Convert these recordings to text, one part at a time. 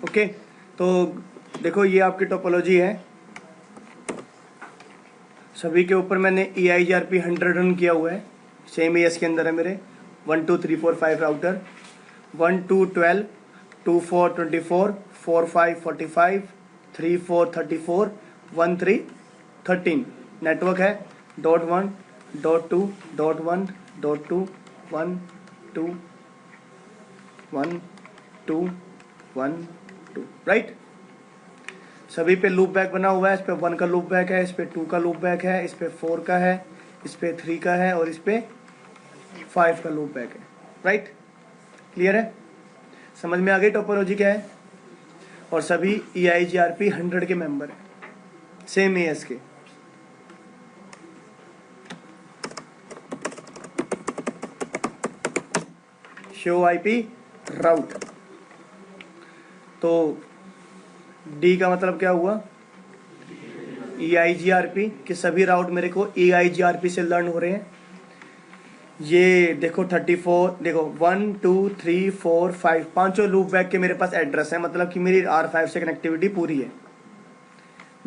Okay, तो देखो ये आपकी टोपोलॉजी है। सभी के ऊपर मैंने EIGRP 100 रन किया हुआ है, सेम ES के अंदर है मेरे 1 2 3 4 5 राउटर, 1 2 12, 2 4 24, 4 5 45, 3 4 34, 1 3 13 नेटवर्क है। .1 .2 .1 .2 1 2 1 2 1 2 राइट। सभी पे लूप बैक बना हुआ है। इस पे 1 का लूप बैक है, इस पे 2 का लूप बैक है, इस पे 4 का है, इस पे 3 का है और इस पे 5 का लूप बैक है। राइट, क्लियर है? समझ में आ गई टोपोलॉजी क्या है? और सभी EIGRP 100 के मेंबर हैं, सेम AS के। शो IP राउट। तो D का मतलब क्या हुआ? EIGRP के सभी राउट मेरे को EIGRP से लर्न हो रहे हैं। ये देखो 34, देखो 1 2 3 4 5 पांचों लूप बैक के मेरे पास एड्रेस है, मतलब कि मेरी R5 से कनेक्टिविटी पूरी है।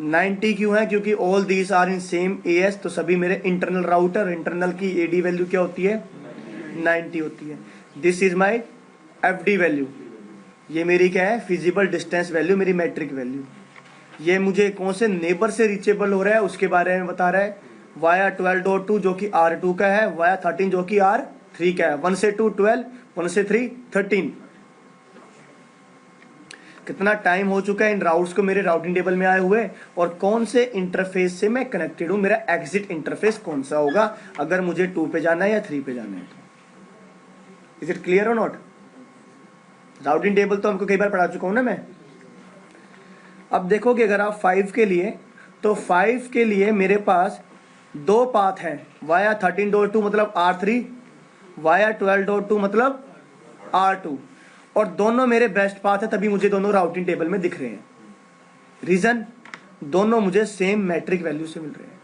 90 क्यों है? क्योंकि all these are in same AS, तो सभी मेरे इंटरनल राउटर, इंटरनल की AD वैल्यू क्या होती है? 90 होती है। This is my FD value, ये मेरी क्या है? फिजिबल डिस्टेंस वैल्यू, मेरी मैट्रिक वैल्यू। ये मुझे कौन से नेबर से रीचेबल हो रहा है उसके बारे में बता रहा है। वाया 12.2 जो कि R2 का है, वाया 13 जो कि R3 का है। 1 से 2 12, 1 से 3 13। कितना टाइम हो चुका है इन राउट्स को मेरे राउटिंग टेबल में आए हुए, और कौन से इंटरफेस से मैं कनेक्टेड हूं, मेरा एग्जिट इंटरफेस कौन सा होगा अगर मुझे 2 पे जाना है या 3 पे जाना है। इज इट क्लियर और नॉट? राउटिंग टेबल तो हमको कई बार पढ़ा चुका हूं ना मैं। अब देखोगे अगर आप 5 के लिए, तो 5 के लिए मेरे पास 2 पाथ हैं। वाया 13.2 मतलब R3, वाया 12.2 मतलब R2, और दोनों मेरे बेस्ट पाथ है, तभी मुझे दोनों राउटिंग टेबल में दिख रहे हैं। रीजन, दोनों मुझे सेम मैट्रिक वैल्यू से मिल रहे हैं,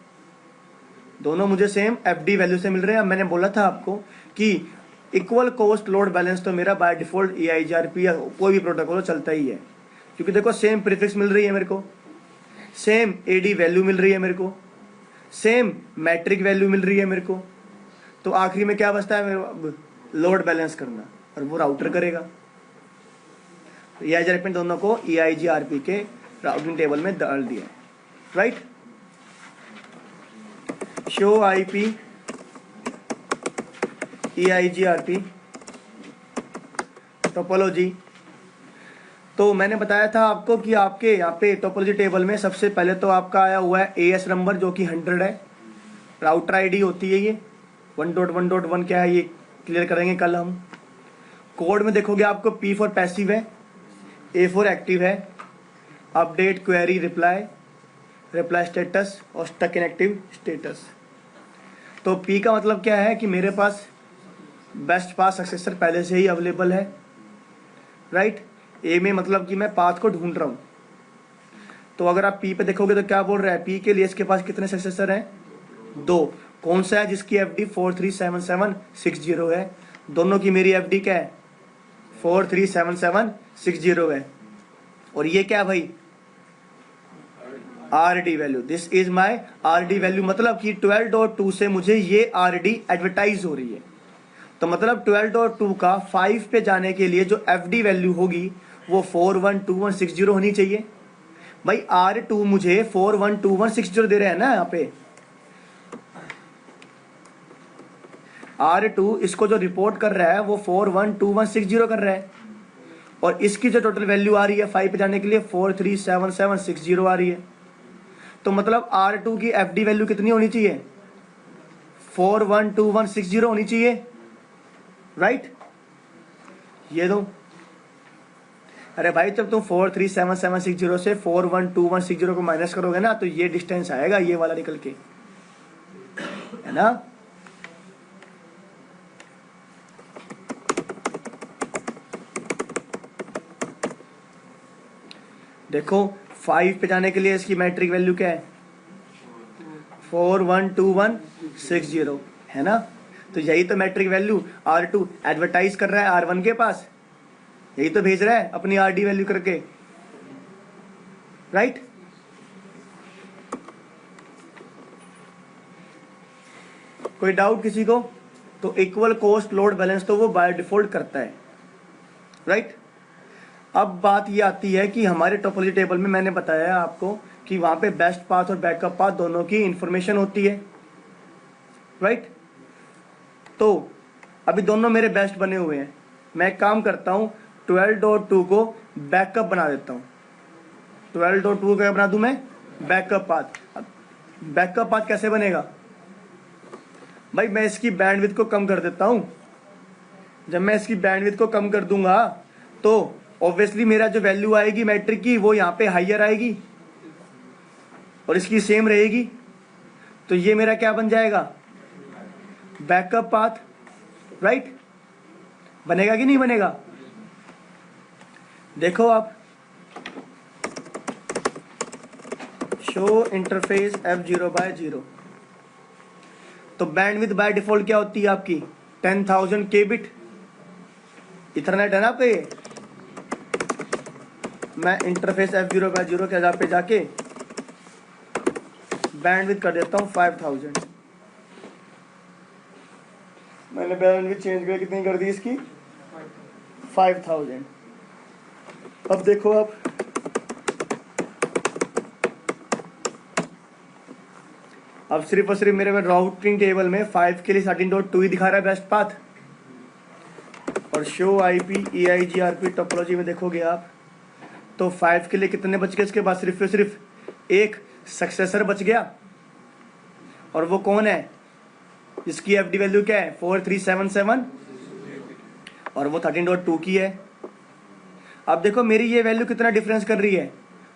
दोनों मुझे सेम FD वैल्यू से मिल रहे हैं। अब मैंने बोला था आपको कि इक्वल कोस्ट लोड बैलेंस तो मेरा बाय डिफॉल्ट EIGRP या कोई भी प्रोटोकॉल चलता ही है, क्योंकि देखो सेम प्रीफिक्स मिल रही है मेरे को, सेम AD वैल्यू मिल रही है मेरे को, सेम मैट्रिक वैल्यू मिल रही है मेरे को। तो आखिरी में क्या बचता है मेरे को? लोड बैलेंस करना, और वो राउटर करेगा। तो EIGRP दोनों को EIGRP के राउटिंग टेबल में डाल दिया है। Right, show IP EIGRP topology. तो मैंने बताया था आपको कि आपके यहाँ पे टोपोलॉजी टेबल में सबसे पहले तो आपका आया हुआ है AS नंबर जो कि 100 है। राउटर ID होती है ये 1.1.1 क्या है ये क्लियर करेंगे कल हम। कोड में देखोगे आपको P फॉर पैसिव है, A फॉर एक्टिव है, update query reply, reply status और स्टक इनएक्टिव स्टेटस। तो P का मतलब क्या है कि मेरे पास बेस्ट पाथ सक्सेसर पहले से ही अवेलेबल है। राइट, A में मतलब कि मैं पाथ को ढूंढ रहा हूँ। तो अगर आप P पे देखोगे तो क्या बोल रहा है? P के लिए इसके पास कितने सक्सेसर हैं? 2। कौन सा है? जिसकी FD 437760 है। दोनों की मेरी FD क्या है? 437760 है। और ये क्या है भाई? RD value. This is my RD value, मतलब कि 12.2 से मुझे ये RD एडवर्टाइज हो रही है। तो मतलब 12.2 का 5 पे जाने के लिए जो FD वैल्यू होगी वो 412160 होनी चाहिए। भाई R2 मुझे 412160 दे रहे हैं ना यहाँ पे। R2 इसको जो रिपोर्ट कर रहा है वो 412160 कर रहा है, और इसकी जो टोटल वैल्यू आ रही है 5 पे जाने के लिए 437760 आ रही है। तो मतलब R2 की FD वैल्यू कितनी होनी चाहिए? 412160 होनी चाहिए। राइट, ये दो। अरे भाई जब तुम 437760 से 412160 को माइनस करोगे ना, तो ये डिस्टेंस आएगा ये वाला निकल के, है ना। देखो 5 पे जाने के लिए इसकी मैट्रिक वैल्यू क्या है? 412160 है ना। तो यही तो मैट्रिक वैल्यू R2 एडवर्टाइज कर रहा है R1 के पास, यही तो भेज रहा है अपनी RD वैल्यू करके। राइट। कोई डाउट किसी को? तो इक्वल कॉस्ट लोड बैलेंस तो वो बाय डिफॉल्ट करता है, राइट। अब बात ये आती है कि हमारे टोपोलॉजी टेबल में मैंने बताया आपको कि वहां पे बेस्ट पाथ और बैकअप पाथ दोनों की इंफॉर्मेशन होती है, राइट। तो अभी दोनों मेरे बेस्ट बने हुए हैं, मैं एक काम करता हूँ 12.2 को बैकअप बना देता हूँ। 12.2 क्या बना दूं मैं? Backup path. बैकअप पाथ कैसे बनेगा भाई? मैं इसकी बैंडविड्थ को कम कर देता हूँ। जब मैं इसकी बैंडविड्थ को कम कर दूंगा तो ऑब्वियसली मेरा जो वैल्यू आएगी मैट्रिक की वो यहाँ पे हाइयर आएगी और इसकी सेम रहेगी। तो ये मेरा क्या बन जाएगा? Backup path, right. बनेगा कि नहीं बनेगा? देखो आप, शो इंटरफेस F0/0। तो बैंडविड्थ बाय डिफॉल्ट क्या होती है आपकी? 10,000 केबिट। इथरनेट है ना आपका ये। मैं इंटरफेस F0/0 के जगह पे जाके बैंडविड्थ कर देता हूँ 5000। मैंने बैंडविड्थ चेंज करके कितनी कर दी इसकी? 5000। अब देखो आप, अब सिर्फ और सिर्फ मेरे राउटिंग टेबल में 5 के लिए 13.2 ही दिखा रहा है बेस्ट पाथ। और शो IP EIGRP टोपोलॉजी में देखोगे आप तो 5 के लिए कितने बच गए? इसके बाद सिर्फ और सिर्फ एक सक्सेसर बच गया, और वो कौन है? इसकी FD वैल्यू क्या है? 4377, और वो 13.2 की है। अब देखो मेरी ये वैल्यू कितना डिफरेंस कर रही है,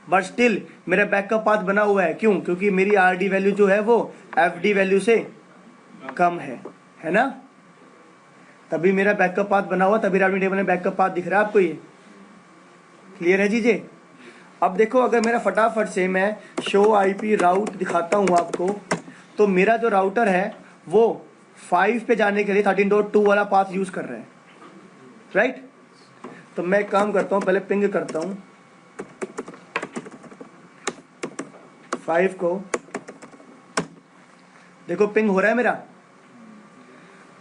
बट स्टिल मेरा बैकअप पाथ बना हुआ है। क्यों? क्योंकि मेरी RD वैल्यू जो है वो FD वैल्यू से कम है ना। तभी मेरा बैकअप पाथ बना हुआ, तभी राउटिंग टेबल में बैकअप पाथ दिख रहा है आपको। ये क्लियर है चीजें? अब देखो, अगर मेरा फटाफट से मैं शो IP राउट दिखाता हूँ आपको, तो मेरा जो राउटर है वो 5 पे जाने के लिए 13.2 वाला पाथ यूज कर रहा है, राइट। तो मैं काम करता हूँ, पहले पिंग करता हूँ 5 को। देखो पिंग हो रहा है मेरा।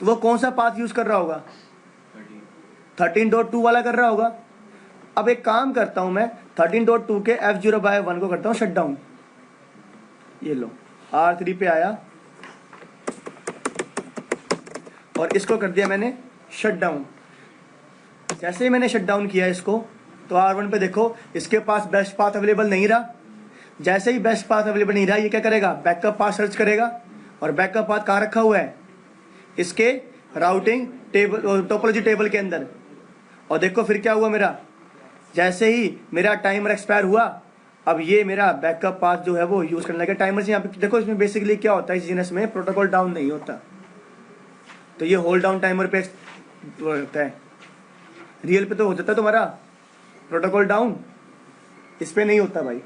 तो वो कौन सा पाथ यूज कर रहा होगा? 13.2 वाला कर रहा होगा। अब एक काम करता हूं मैं, 13.2 के F0/1 को करता हूं शट डाउन। ये लो, R3 पे आया और इसको कर दिया मैंने शट डाउन। जैसे ही मैंने शट डाउन किया इसको, तो R1 पे देखो इसके पास बेस्ट पाथ अवेलेबल नहीं रहा। जैसे ही बेस्ट पाथ अवेलेबल नहीं रहा, ये क्या करेगा? बैकअप पाथ सर्च करेगा। और बैकअप पाथ कहाँ रखा हुआ है? इसके राउटिंग टेबल, टोपोलॉजी टेबल के अंदर। और देखो फिर क्या हुआ मेरा, जैसे ही मेरा टाइमर एक्सपायर हुआ, अब ये मेरा बैकअप पाथ जो है वो यूज करने लगा। टाइमर से यहाँ पे देखो, इसमें बेसिकली क्या होता है, इस जीनस में प्रोटोकॉल डाउन नहीं होता, तो ये होल्ड डाउन टाइमर पे होता है। रियल पे तो हो जाता है तुम्हारा प्रोटोकॉल डाउन, इस पे नहीं होता भाई।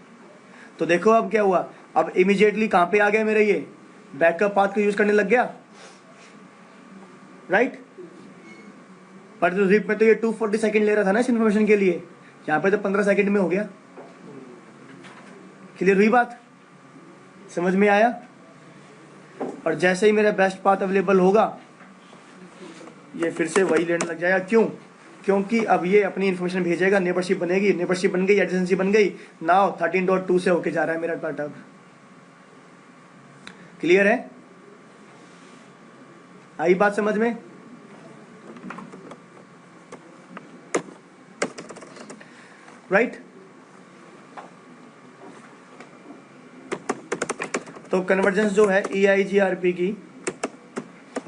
तो देखो अब क्या हुआ, अब इमीडिएटली कहाँ पे आ गया मेरा ये बैकअप पाथ को यूज करने लग गया, राइट। पर जो रिप में तो ये 240 सेकंड ले रहा था ना इस इन्फॉर्मेशन के लिए, यहाँ पे तो 15 सेकंड में हो गया। क्लियर हुई बात? समझ में आया? और जैसे ही मेरा बेस्ट पाथ अवेलेबल होगा, ये फिर से वही लेने लग जाएगा। क्यों? क्योंकि अब ये अपनी इन्फॉर्मेशन भेजेगा, नेबरशिप बनेगी, नेबरशिप बन गई, एडजेंसी बन गई। नाउ 13.2 से होके जा रहा है मेरा पार्ट। अब क्लियर है? आई बात समझ में? राइट। तो कन्वर्जेंस जो है EIGRP की,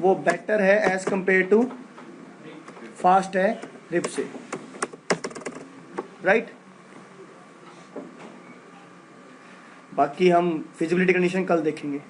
वो बेटर है एज कंपेयर टू फास्ट है रिप से, राइट। बाकी हम फिजिबिलिटी कंडीशन कल देखेंगे।